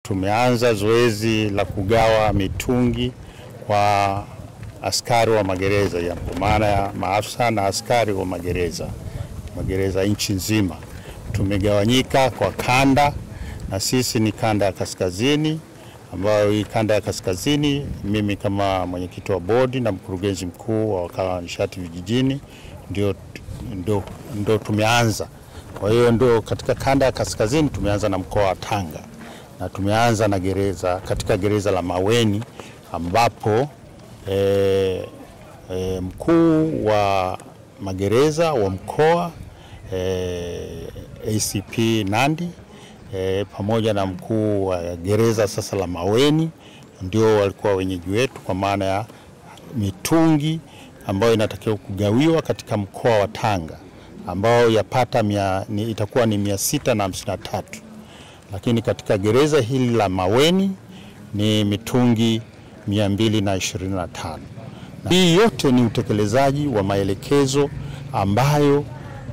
tumeanza zoezi la kugawa mitungi kwa askari wa magereza, ya maana ya maafisa na askari wa magereza nchi nzima. Tumegawanyika kwa kanda, na sisi ni kanda ya kaskazini, ambayo hii kanda ya kaskazini mimi kama mwenyekiti wa bodi na mkurugenzi mkuu wa wakala wa nishati vijijini ndio tumeanza. Kwa hiyo ndio katika kanda ya kaskazini tumeanza na mkoa wa Tanga, na tumeanza na katika gereza la Maweni, ambapo mkuu wa magereza wa mkoa ACP Nandi pamoja na mkuu wa gereza sasa la Maweni ndio walikuwa wenyeji wetu, kwa maana ya mitungi ambayo inatakiwa kugawiwa katika mkoa wa Tanga, ambao yapata itakuwa ni 653, lakini katika gereza hili la Maweni ni mitungi 225. Hii yote ni utekelezaji wa maelekezo ambayo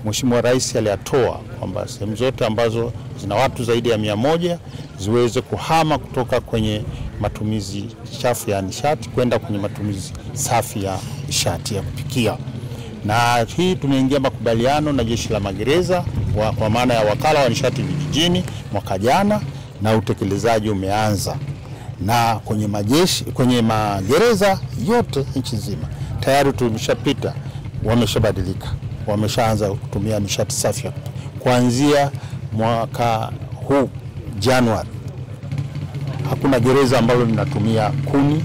Mheshimiwa Rais aliyatoa kwamba sehemu zote ambazo zina watu zaidi ya 100 ziweze kuhama kutoka kwenye matumizi chafu ya nishati kwenda kwenye matumizi safi ya nishati ya kupikia. Na hii tumeingia makubaliano na jeshi la magereza kwa maana ya wakala wa nishati vijijini mwaka jana, na utekelezaji umeanza. Na kwenye magereza yote nchi nzima tayari tumeshapita, wameshabadilika, wameshaanza kutumia nishati safi. Kuanzia mwaka huu Januari hakuna gereza ambalo linatumia kuni,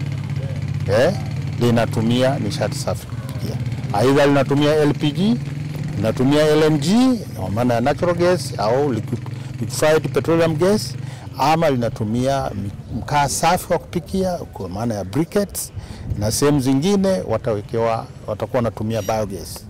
linatumia nishati safi kupikia. Aidha linatumia LPG, linatumia LNG kwa maana ya natural gas au liquefied petroleum gas, ama linatumia mkaa safi wa kupikia kwa maana ya briquettes, na sehemu zingine watakuwa wanatumia biogas.